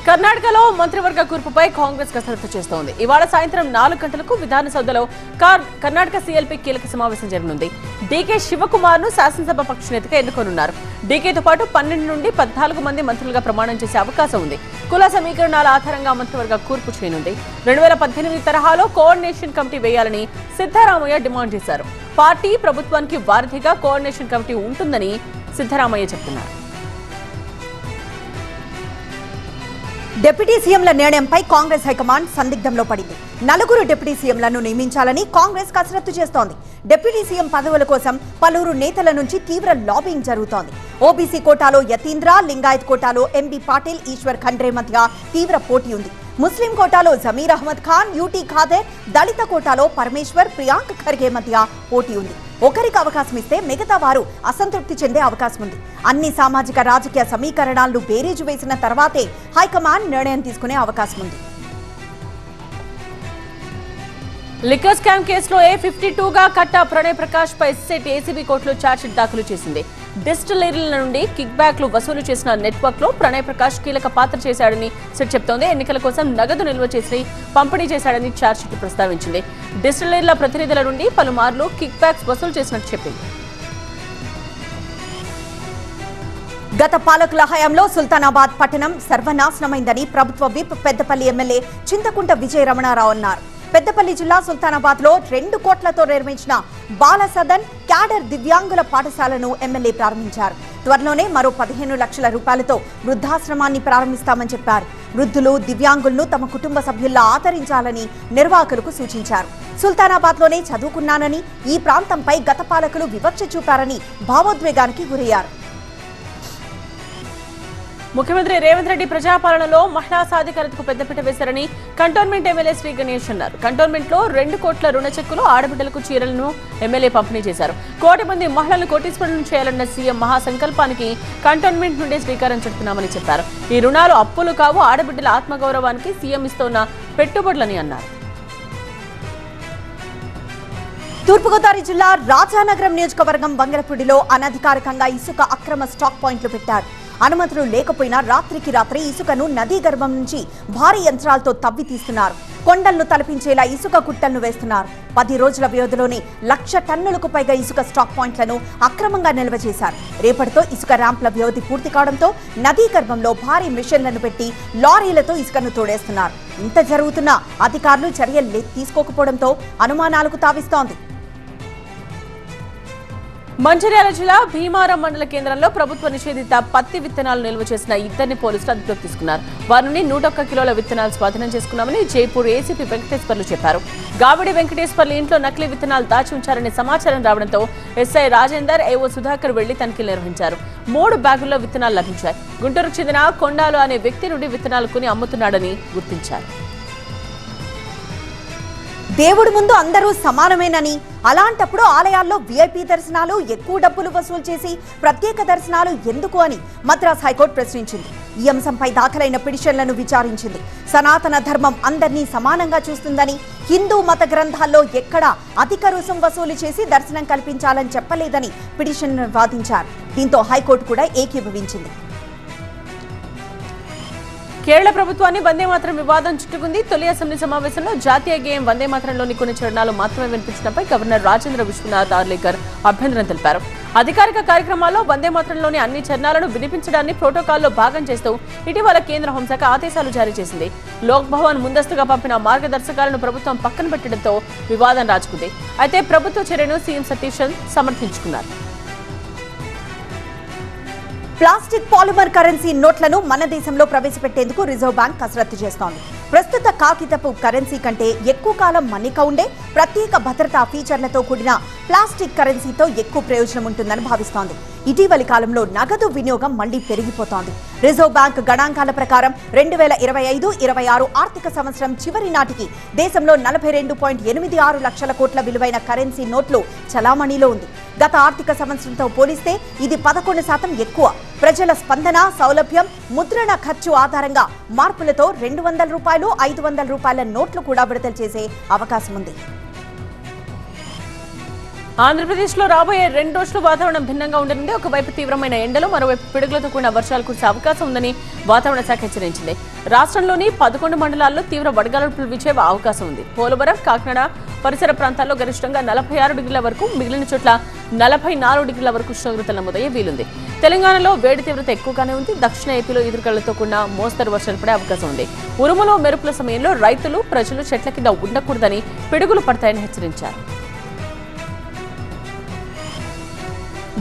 కర్ణాటకలో మంత్రివర్గ కూర్పుపై కాంగ్రెస్ కసరత్తు చేస్తోంది. ఇవాళ సాయంత్రం 4 గంటలకు విధానసౌధలో కర్ణాటక సీఎల్పీ కీలక సమావేశం జరగనుంది. డీకే శివకుమార్ ను శాసనసభ పక్షనేతగా ఎన్నుకోనున్నారు. డీకేతో పాటు 12 నుండి 14 మంది మంత్రులుగా ప్రమాణం చేసే అవకాశం ఉంది. కుల సమీకరణాల ఆధారంగా మంత్రివర్గ కూర్పు చేయనుంది. 2018 తరహాలో కోఆర్డినేషన్ కమిటీ వేయాలని సిద్ధరామయ్య డిమాండ్ చేశారు. పార్టీ ప్రభుత్వానికి వారధిగా కోఆర్డినేషన్ కమిటీ ఉంటుందని సిద్ధరామయ్య చెబుతున్నారు. డిప్యూటీ సీఎంల నిర్ణయంపై కాంగ్రెస్ హైకమాండ్ సందిగ్ధంలో పడింది. 4 డిప్యూటీ సీఎంలను నియమించాలని కాంగ్రెస్ కసరత్తు చేస్తోంది. డిప్యూటీ సీఎం పదవుల కోసం పలువురు నేతల నుంచి తీవ్ర లాబింగ్ జరుగుతోంది. ఓబీసీ కోటాలో యతీంద్ర, లింగాయత్ కోటాలో ఎంబీ పాటిల్, ఈశ్వర్ ఖండ్రే మధ్య తీవ్ర పోటీ ఉంది. ముస్లిం కోటాలో జమీర్ అహ్మద్ ఖాన్, యూటీ ఖాదర్, దళిత కోటాలో పరమేశ్వర్, ప్రియాంక్ ఖర్గే మధ్య పోటీ ఉంది. ఒకరికి అవకాశం ఇస్తే మిగతా వారు అసంతృప్తి చెందే అవకాశం ఉంది. అన్ని సామాజిక రాజకీయ సమీకరణాలను బేరీజు వేసిన తర్వాతే హైకమాండ్ నిర్ణయం తీసుకునే అవకాశం ఉంది. లిక్కర్ స్కామ్ కేసులో A52గా కట్టా ప్రణయ్ ప్రకాష్ పై సెట్ ఏసీబీ కోర్టులో ఛార్జ్షీట్ దాఖలు చేసింది. డిస్టిలరీల నుండి కిక్ బ్యాక్లు వసూలు చేసిన నెట్వర్క్ లో ప్రణయ్ ప్రకాష్ కీలక పాత్ర చేశాడని సెట్ చెప్తోంది. ఎన్నికల కోసం నగదు నిల్వ చేసి పంపిణీ చేశాడని ఛార్జ్షీట్ ప్రస్తావించింది. డిస్టిలరీల ప్రతినిధుల నుండి పలుమార్లు కిక్ బ్యాక్స్ వసూలు చేసినట్టు చెప్పింది. గత పాలకుల హయాంలో సుల్తానాబాద్ పట్టణం సర్వనాశనమైందని ప్రభుత్వ విప్ పెద్దపల్లి ఎమ్మెల్యే చింతకుంట విజయ రమణారావు అన్నారు. పెద్దపల్లి జిల్లా సుల్తానాబాద్ లో 2 కోట్లతో నిర్మించిన బాల సదన్ క్యాడర్ దివ్యాంగుల పాఠశాలను ఎమ్మెల్యే ప్రారంభించారు. త్వరలోనే మరో 15 లక్షల రూపాయలతో వృద్ధాశ్రమాన్ని ప్రారంభిస్తామని చెప్పారు. వృద్ధులు, దివ్యాంగులను తమ కుటుంబ సభ్యుల్లా ఆదరించాలని నిర్వాహకులకు సూచించారు. సుల్తానాబాద్ లోనే చదువుకున్నానని, ఈ ప్రాంతంపై గత పాలకులు వివక్ష చూపారని భావోద్వేగానికి గురయ్యారు. ముఖ్యమంత్రి రేవంత్ రెడ్డి ప్రజాపాలనలో మహిళా సాధికారతకు పెద్దపీట వేశారని కంటోన్మెంట్ ఎమ్మెల్యే శ్రీ గణేష్ అన్నారు. కంటోన్మెంట్ లో 2 కోట్ల రుణ చెక్కులు, ఆడబిడ్డలకు చీరలను ఎమ్మెల్యే పంపిణీ చేశారు. 1 కోటి మంది మహిళలను కోటీశ్వరులను చేయాలన్న సీఎం మహాసంకల్పానికి కంటోన్మెంట్ నుండి శ్రీకారం చుడుతున్నామని చెప్పారు. ఈ రుణాలు అప్పులు కావు, ఆడబిడ్డల ఆత్మగౌరవానికి సీఎం ఇస్తున్న పెట్టుబడులని అన్నారు. తూర్పుగోదావరి జిల్లా రాజానగరం నియోజకవర్గం బంగరపూడిలో అనధికారికంగా ఇసుక అక్రమ స్టాక్ పాయింట్లు పెట్టారు. అనుమతులు లేకపోయినా రాత్రికి రాత్రి ఇసుకను నదీ గర్భం నుంచి భారీ యంత్రాలతో తవ్వి తీస్తున్నారు. కొండలను తలపించేలా ఇసుక గుట్టలను వేస్తున్నారు. 10 రోజుల వ్యవధిలోనే 1,00,000 టన్నులకు పైగా ఇసుక స్టాక్ పాయింట్లను అక్రమంగా నిల్వ చేశారు. రేపటితో ఇసుక ర్యాంప్ల వ్యవధి పూర్తి కావడంతో నదీ గర్భంలో భారీ మిషన్లను పెట్టి లారీలతో ఇసుకను తోడేస్తున్నారు. ఇంత జరుగుతున్నా అధికారులు చర్యలు తీసుకోకపోవడంతో అనుమానాలకు తావిస్తోంది. మంచిర్యాల జిల్లా భీమారం మండల కేంద్రంలో ప్రభుత్వ నిషేధిత పత్తి విత్తనాలు నిల్వ చేసిన 2 పోలీసులు అదుపులోకి తీసుకున్నారు. వారి నుండి 101 కిలోల విత్తనాలు స్వాధీనం చేసుకున్నామని జైపూర్ ఏసీపీ వెంకటేశ్వర్లు చెప్పారు. గావిడి వెంకటేశ్వర్లు ఇంట్లో నకిలీ విత్తనాలు దాచి ఉంచారనే సమాచారం రావడంతో ఎస్ఐ రాజేందర్, ఏఓ సుధాకర్ వెళ్లి తనిఖీలు నిర్వహించారు. 3 బ్యాగుల్లో విత్తనాలు లభించాయి. గుంటూరుకు చెందిన కొండాలు అనే వ్యక్తి నుండి విత్తనాలు కొని అమ్ముతున్నాడని గుర్తించారు. దేవుడి ముందు అందరూ సమానమేనని, అలాంటప్పుడు ఆలయాల్లో వీఐపీ దర్శనాలు, ఎక్కువ డబ్బులు వసూలు చేసి ప్రత్యేక దర్శనాలు ఎందుకు అని మద్రాస్ హైకోర్టు ప్రశ్నించింది. ఈ అంశంపై దాఖలైన పిటిషన్లను విచారించింది. సనాతన ధర్మం అందరినీ సమానంగా చూస్తుందని, హిందూ మత గ్రంథాల్లో ఎక్కడా అధిక రుసుం వసూలు చేసి దర్శనం కల్పించాలని చెప్పలేదని పిటిషన్ వాదించారు. దీంతో హైకోర్టు కూడా ఏకీభవించింది. కేరళ ప్రభుత్వాన్ని వందేమాతరం వివాదం చుట్టుకుంది. తొలి అసెంబ్లీ సమావేశంలో జాతీయ గేయం వందేమాతరంలోని కొన్ని చరణాలు మాత్రమే వినిపించడంపై గవర్నర్ రాజేంద్ర విశ్వనాథ్ ఆర్లేకర్ అభ్యంతరం తెలిపారు. అధికారిక కార్యక్రమాల్లో వందేమాతరంలోని అన్ని చరణాలను వినిపించడాన్ని ప్రోటోకాల్లో భాగం చేస్తూ ఇటీవల కేంద్ర హోంశాఖ ఆదేశాలు జారీ చేసింది. లోక్ భవన్ ముందస్తుగా పంపిన మార్గదర్శకాలను ప్రభుత్వం పక్కన పెట్టడంతో వివాదం రాజుకుంది. అయితే ప్రభుత్వ చర్యను సీఎం సతీష్ సమర్థించుకున్నారు. ప్లాస్టిక్ పాలిమర్ కరెన్సీ నోట్లను మన దేశంలో ప్రవేశపెట్టేందుకు రిజర్వ్ బ్యాంక్ కసరత్తు చేస్తోంది. ప్రస్తుత కాగితపు కరెన్సీ కంటే ఎక్కువ కాలం మన్నిక ఉండే ప్రత్యేక భద్రతా ఫీచర్లతో కూడిన ప్లాస్టిక్ కరెన్సీతో ఎక్కువ ప్రయోజనం ఉంటుందని భావిస్తోంది. ఇటీవలి కాలంలో నగదు వినియోగం మళ్లీ పెరిగిపోతోంది. రిజర్వ్ బ్యాంక్ గణాంకాల ప్రకారం 2025-26 ఆర్థిక సంవత్సరం చివరి నాటికి దేశంలో 42.86 లక్షల కోట్ల విలువైన కరెన్సీ నోట్లు చలామణిలో ఉంది. గత ఆర్థిక సంవత్సరంతో పోలిస్తే ఇది 11% ఎక్కువ. ప్రజల స్పందన, సౌలభ్యం, ముద్రణ ఖర్చు ఆధారంగా మార్పులతో ₹200, ₹500 నోట్లు కూడా విడుదల చేసే అవకాశం ఉంది. ఆంధ్రప్రదేశ్లో రాబోయే 2 రోజులు వాతావరణం భిన్నంగా ఉండనుంది. ఒకవైపు తీవ్రమైన ఎండలు, మరోవైపు పిడుగులతో కూడిన వర్షాలు కురిసే అవకాశం ఉందని వాతావరణ శాఖ హెచ్చరించింది. రాష్ట్రంలోని 11 మండలాల్లో తీవ్ర వడగాల్పులు వీచే అవకాశం ఉంది. పోలవరం, కాకినాడ పరిసర ప్రాంతాల్లో గరిష్టంగా 46 డిగ్రీల వరకు, మిగిలిన చోట్ల 44 డిగ్రీల వరకు ఉష్ణోగ్రతలు నమోదయ్యే వీలుంది. తెలంగాణలో వేడి తీవ్రత ఎక్కువగానే ఉంది. దక్షిణ ఏపీలో ఈదురుగాలులతో కూడిన మోస్తరు వర్షాలు పడే అవకాశం ఉంది. ఉరుములు, మెరుపుల సమయంలో రైతులు, ప్రజలు చెట్ల కింద ఉండకూడదని, పిడుగులు పడతాయని హెచ్చరించారు.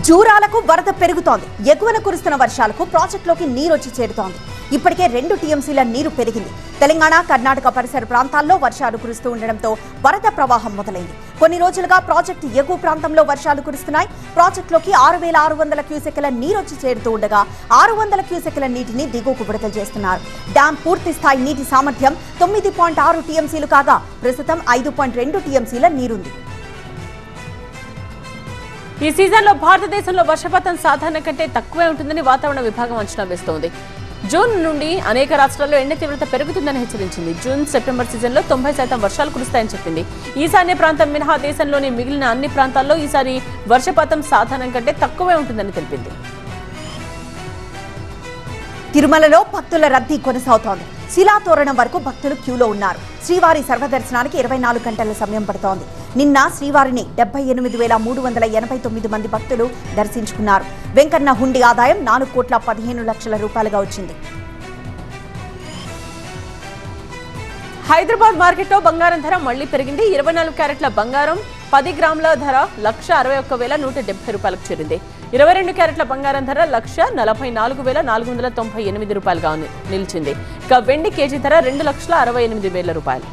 జూరాలకు వరద పెరుగుతోంది. ఎగువన కురుస్తున్న వర్షాలకు ప్రాజెక్టులోకి నీరొచ్చి చేరుతోంది. ఇప్పటికే 2 టీఎంసీల నీరు పెరిగింది. తెలంగాణ, కర్ణాటక పరిసర ప్రాంతాల్లో వర్షాలు కురుస్తూ ఉండడంతో వరద ప్రవాహం మొదలైంది. కొన్ని రోజులుగా ప్రాజెక్టు ఎగువ ప్రాంతంలో వర్షాలు కురుస్తున్నాయి. ప్రాజెక్టులోకి 6,600 క్యూసెక్కుల నీరొచ్చి చేరుతూ ఉండగా 600 క్యూసెక్కుల నీటిని దిగువకు విడుదల చేస్తున్నారు. డ్యాం పూర్తి స్థాయి నీటి సామర్థ్యం 9.6 టీఎంసీలు కాగా ప్రస్తుతం 5.2 టీఎంసీల నీరుంది. ఈ సీజన్లో భారతదేశంలో వర్షపాతం సాధారణ కంటే తక్కువే ఉంటుందని వాతావరణ విభాగం అంచనా వేస్తోంది. జూన్ నుండి అనేక రాష్ట్రాల్లో ఎండ తీవ్రత పెరుగుతుందని హెచ్చరించింది. జూన్, సెప్టెంబర్ సీజన్లో 90% వర్షాలు కురుస్తాయని చెప్పింది. ఈశాన్య ప్రాంతం మినహా దేశంలోని మిగిలిన అన్ని ప్రాంతాల్లో ఈసారి వర్షపాతం సాధారణం కంటే తక్కువే ఉంటుందని తెలిపింది. తిరుమలలో భక్తుల రద్దీ కొనసాగుతోంది. శిలాతోరణం వరకు భక్తులు క్యూలో ఉన్నారు. శ్రీవారి సర్వదర్శనానికి 24 గంటల సమయం పడుతోంది. నిన్న శ్రీవారిని 78,389 మంది భక్తులు దర్శించుకున్నారు. వెంకన్న హుండీ ఆదాయం 4,15,00,000 రూపాయలుగా వచ్చింది. హైదరాబాద్ మార్కెట్లో బంగారం ధర మళ్లీ పెరిగింది. 24 క్యారెట్ల బంగారం 10 గ్రాముల ధర 1,61,170 రూపాయలకు చేరింది. 22 క్యారెట్ల బంగారం ధర 1,44,498 రూపాయలుగా నిలిచింది. ఇక వెండి కేజీ ధర 2,68,000 రూపాయలు.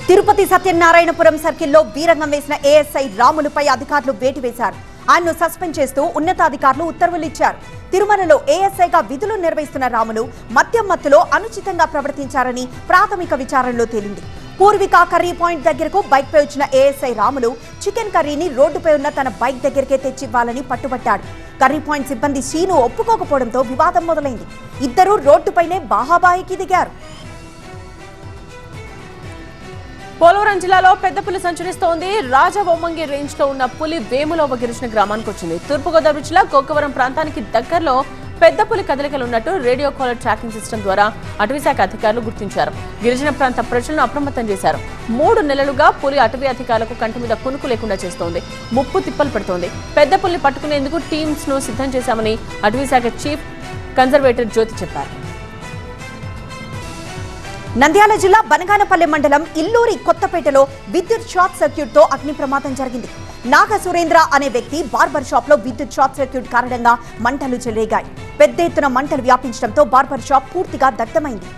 తిరుపతి సత్యనారాయణపురం సర్కిల్లో వీరంగం వేసిన ఏఎస్ఐ రాములుపై అధికారులు వేటు వేశారు. ఆయన్ను సస్పెండ్ చేస్తూ ఉన్నతాధికారులు ఉత్తర్వులు ఇచ్చారు. తిరుమలలో ఏఎస్ఐగా విధులు నిర్వహిస్తున్న రాములు మద్యం మత్తులో అనుచితంగా ప్రవర్తించారని ప్రాథమిక విచారణలో తేలింది. పూర్విక కర్రీ పాయింట్ దగ్గరకు బైక్పై వచ్చిన ఏఎస్ఐ రాములు చికెన్ కర్రీని రోడ్డుపై ఉన్న తన బైక్ దగ్గరికే తెచ్చివ్వాలని పట్టుబట్టాడు. కర్రీ పాయింట్ సిబ్బంది శ్రీను ఒప్పుకోకపోవడంతో వివాదం మొదలైంది. ఇద్దరూ రోడ్డుపైనే బాహాబాయికి దిగారు. పోలవరం జిల్లాలో పెద్ద పులి సంచరిస్తోంది. రాజవొమ్మంగి రేంజ్ లో ఉన్న పులి వేములవ్వ గిరిజన గ్రామానికి వచ్చింది. తూర్పుగోదావరి జిల్లా గోకవరం ప్రాంతానికి దగ్గరలో పెద్ద పులి కదలికలు ఉన్నట్టు రేడియో కాలర్ ట్రాకింగ్ సిస్టమ్ ద్వారా అటవీశాఖ అధికారులు గుర్తించారు. గిరిజన ప్రాంత ప్రజలను అప్రమత్తం చేశారు. 3 నెలలుగా పులి అటవీ అధికారులకు కంటి మీద కునుకు లేకుండా చేస్తోంది. ముప్పు తిప్పలు పెడుతోంది. పెద్ద పులిని పట్టుకునేందుకు టీమ్స్ ను సిద్ధం చేశామని అటవీశాఖ చీఫ్ కన్జర్వేటర్ జ్యోతి చెప్పారు. నంద్యాల జిల్లా బనగానపల్లె మండలం ఇల్లూరి కొత్తపేటలో విద్యుత్ షార్ట్ సర్క్యూట్ తో అగ్ని ప్రమాదం జరిగింది. నాగ సురేంద్ర అనే వ్యక్తి బార్బర్ షాప్ లో విద్యుత్ షార్ట్ సర్క్యూట్ కారణంగా మంటలు చెలరేగాయి. పెద్ద ఎత్తున మంటలు వ్యాపించడంతో బార్బర్ షాప్ పూర్తిగా దగ్ధమైంది.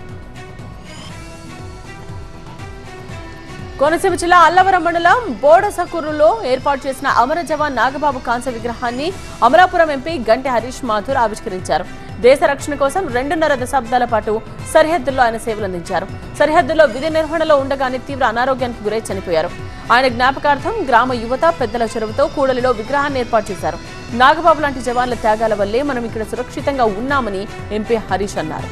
కోనసీమ జిల్లా అల్లవరం మండలం బోడసకూరులో ఏర్పాటు చేసిన అమర జవాన్ నాగబాబు కాంస్య విగ్రహాన్ని అమలాపురం ఎంపీ గంటె హరీష్ మాథూర్ ఆవిష్కరించారు. దేశ రక్షణ కోసం 2.5 దశాబ్దాల పాటు సరిహద్దుల్లో ఆయన సేవలందించారు. సరిహద్దుల్లో విధి నిర్వహణలో ఉండగానే తీవ్ర అనారోగ్యానికి గురై చనిపోయారు. ఆయన జ్ఞాపకార్థం గ్రామ యువత పెద్దల చొరవతో కూడలిలో విగ్రహాన్ని ఏర్పాటు చేశారు. నాగబాబు లాంటి జవాన్ల త్యాగాల వల్లే మనం ఇక్కడ సురక్షితంగా ఉన్నామని ఎంపీ హరీష్ అన్నారు.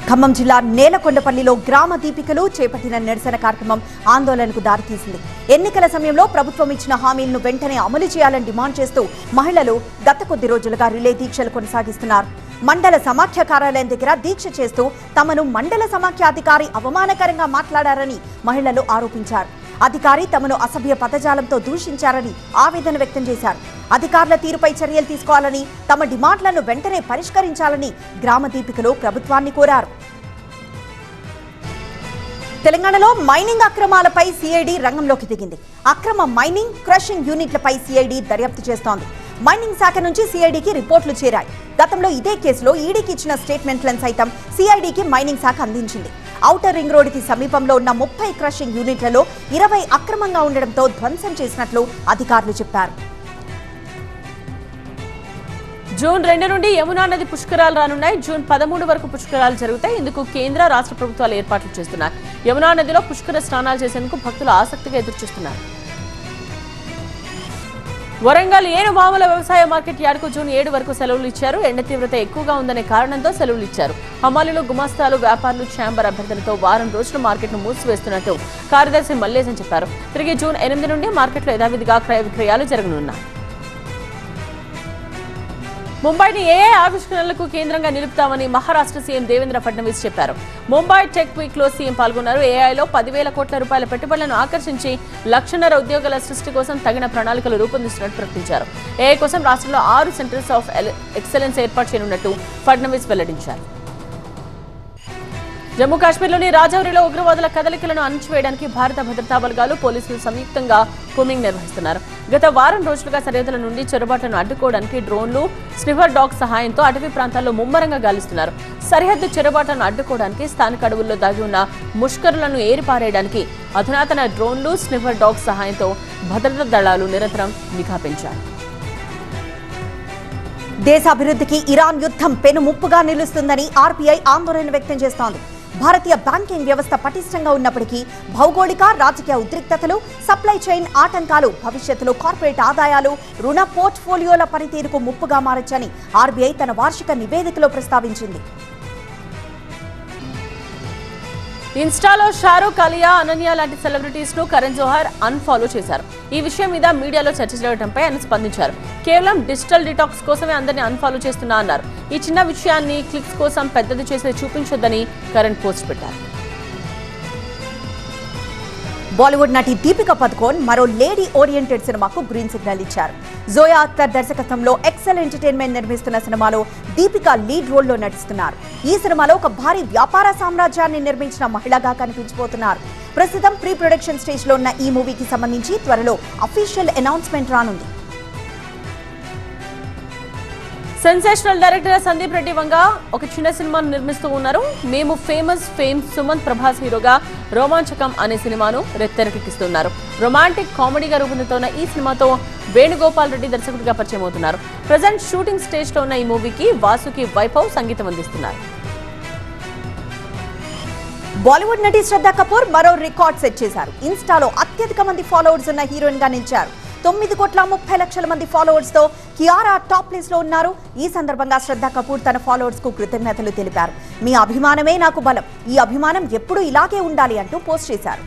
ఖమ్మం జిల్లా నేలకొండపల్లిలో గ్రామ దీపికలు చేపట్టిన నిరసన కార్యక్రమం ఆందోళనకు దారితీసింది. ఎన్నికల సమయంలో ప్రభుత్వం ఇచ్చిన హామీలను వెంటనే అమలు చేయాలని డిమాండ్ చేస్తూ మహిళలు గత కొద్ది రోజులుగా రిలే దీక్షలు కొనసాగిస్తున్నారు. మండల సమాఖ్య కార్యాలయం దగ్గర దీక్ష చేస్తూ తమను మండల సమాఖ్యాధికారి అవమానకరంగా మాట్లాడారని మహిళలు ఆరోపించారు. అధికారి తమను అసభ్య పదజాలంతో దూషించారని ఆవేదన వ్యక్తం చేశారు. అధికారుల తీరుపై చర్యలు తీసుకోవాలని, తమ డిమాండ్లను వెంటనే పరిష్కరించాలని గ్రామ దీపికలు ప్రభుత్వాన్ని కోరారు. తెలంగాణలో మైనింగ్ అక్రమాలపై సిఐడి రంగంలోకి దిగింది. అక్రమ మైనింగ్, క్రషింగ్ యూనిట్లపై సిఐడి దర్యాప్తు చేస్తోంది. మైనింగ్ శాఖ నుంచి సిఐడికి రిపోర్టులు చేరాయి. గతంలో ఇదే కేసులో ఈడీకి ఇచ్చిన స్టేట్మెంట్లను సైతం సిఐడికి మైనింగ్ శాఖ అందించింది. ఔటర్ రింగ్ రోడ్డుకి సమీపంలో ఉన్న 30 క్రషింగ్ యూనిట్లలో 20 అక్రమంగా ఉండడంతో ధ్వంసం చేసినట్లు అధికారులు చెప్పారు. జూన్ 2 నుండి యమునా నది పుష్కరాలు రానున్నాయి. జూన్ 13 వరకు పుష్కరాలు జరుగుతాయి. ఇందుకు కేంద్ర, రాష్ట్ర ప్రభుత్వాలు ఏర్పాట్లు చేస్తున్నాయి. యమునా నదిలో పుష్కర స్నానాలు చేసేందుకు భక్తులు ఆసక్తిగా ఎదురుచూస్తున్నారు. వరంగల్ ఏనుమాముల వ్యవసాయ మార్కెట్ యార్డుకు జూన్ 7 వరకు సెలవులు ఇచ్చారు. ఎండ తీవ్రత ఎక్కువగా ఉందనే కారణంతో సెలవులు ఇచ్చారు. హమాలీలు, గుమాస్తాలు, వ్యాపారులు ఛాంబర్ అభ్యర్థనతో వారం రోజులు మార్కెట్ను మూసివేస్తున్నట్టు కార్యదర్శి మల్లేశన్ చెప్పారు. తిరిగి జూన్ 8 నుండి మార్కెట్లో యథావిధిగా క్రయ విక్రయాలు జరగనున్నాయి. ముంబైని ఏఐ ఆవిష్కరణలకు కేంద్రంగా నిలుపుతామని మహారాష్ట్ర సీఎం దేవేంద్ర ఫడ్నవీస్ చెప్పారు. ముంబై టెక్ వీక్ లో సీఎం పాల్గొన్నారు. ఏఐలో 10,000 కోట్ల రూపాయల పెట్టుబడులను ఆకర్షించి 1,00,000 ఉద్యోగాల సృష్టి కోసం తగిన ప్రణాళికలు రూపొందిస్తున్నట్టు ప్రకటించారు. ఏఐ కోసం రాష్ట్రంలో 6 సెంటర్స్ ఆఫ్ ఎక్సలెన్స్ ఏర్పాటు చేయనున్నట్టు ఫడ్నవీస్ వెల్లడించారు. జమ్మూ కాశ్మీర్లోని రాజౌరిలో ఉగ్రవాదుల కదలికలను అణచివేయడానికి భారత భద్రతా బలగాలు, పోలీసులు సంయుక్తంగా కూంబింగ్ నిర్వహిస్తున్నారు. గత వారం రోజులుగా సరిహద్దుల నుండి చొరబాట్లను అడ్డుకోవడానికి డ్రోన్లు, స్నిఫర్ డాగ్ సహాయంతో అటవీ ప్రాంతాల్లో ముమ్మరంగా గాలిస్తున్నారు. సరిహద్దు చొరబాట్లను అడ్డుకోవడానికి స్థానిక అడవుల్లో దాగి ఉన్న ముష్కరులను ఏరిపారేయడానికి అధునాతన డ్రోన్లు, స్నిఫర్ డాగ్ సహాయంతో భద్రతా దళాలు నిరంతరం నిఘా పెంచారు. దేశాభివృద్ధికి ఇరాన్ యుద్ధం పెను ముప్పుగా నిలుస్తుందని ఆర్బీఐ ఆందోళన వ్యక్తం చేస్తోంది. భారతీయ బ్యాంకింగ్ వ్యవస్థ పటిష్టంగా ఉన్నప్పటికీ భౌగోళిక, రాజకీయ ఉద్రిక్తతలు, సప్లై చైన్ ఆటంకాలు భవిష్యత్తులో కార్పొరేట్ ఆదాయాలు, రుణ పోర్ట్ఫోలియోల పనితీరుకు ముప్పుగా మారొచ్చని ఆర్బీఐ తన వార్షిక నివేదికలో ప్రస్తావించింది. ఇన్స్టాలో షారూక్, అలియా, అనన్య లాంటి సెలబ్రిటీస్ ను కరణ్ జోహర్ అన్ఫాలో చేశారు. ఈ విషయం మీద మీడియాలో చర్చ జరగడంపై ఆయన స్పందించారు. కేవలం డిజిటల్ డిటాక్స్ కోసమే అందరినీ అన్ఫాలో చేస్తున్నా అన్నారు. ఈ చిన్న విషయాన్ని క్లిక్స్ కోసం పెద్దది చేసి చూపించొద్దని కరణ్ పోస్ట్ పెట్టారు. బాలీవుడ్ నటి దీపికా పదుకోన్ మరో లేడీ ఓరియంటెడ్ సినిమాకు గ్రీన్ సిగ్నల్ ఇచ్చారు. జోయా అఖ్తర్ దర్శకత్వంలో ఎక్సెల్ ఎంటర్టైన్మెంట్ నిర్మిస్తున్న సినిమాలో దీపికా లీడ్ రోల్లో నటిస్తున్నారు. ఈ సినిమాలో ఒక భారీ వ్యాపార సామ్రాజ్యాన్ని నిర్మించిన మహిళగా కనిపించబోతున్నారు. ప్రస్తుతం ప్రీ ప్రొడక్షన్ స్టేజ్ లో ఉన్న ఈ మూవీకి సంబంధించి త్వరలో అఫీషియల్ అనౌన్స్మెంట్ రానుంది. సెన్సేషనల్ డైరెక్టర్ సందీప్ రెడ్డి వంగ ఒక చిన్న సినిమాను నిర్మిస్తూ ఉన్నారు. మేము ఫేమ్ సుమంత్ ప్రభాస్ హీరోగా రోమాంచకం అనే సినిమాను తెరకెక్కిస్తున్నారు. రొమాంటిక్ కామెడీగా రూపొందుతున్న ఈ సినిమాతో వేణుగోపాల్ రెడ్డి దర్శకుడిగా పరిచయం అవుతున్నారు. ప్రజెంట్ షూటింగ్ స్టేజ్ లో ఉన్న ఈ మూవీకి వాసుకి వైభవ్ సంగీతం అందిస్తున్నారు. బాలీవుడ్ నటి శ్రద్ధా కపూర్ మరో రికార్డ్ సెట్ చేశారు. ఇన్స్టాలో అత్యధిక మంది ఫాలోవర్స్ ఉన్న హీరోయిన్ గా నిలిచారు. 9,30,00,000 మంది ఫాలోవర్స్ తో కియారా టాప్ ప్లేస్ లో ఉన్నారు. ఈ సందర్భంగా శ్రద్ధా కపూర్ తన ఫాలోవర్స్ కు కృతజ్ఞతలు తెలిపారు. మీ అభిమానమే నాకు బలం, ఈ అభిమానం ఎప్పుడూ ఇలాగే ఉండాలి అంటూ పోస్ట్ చేశారు.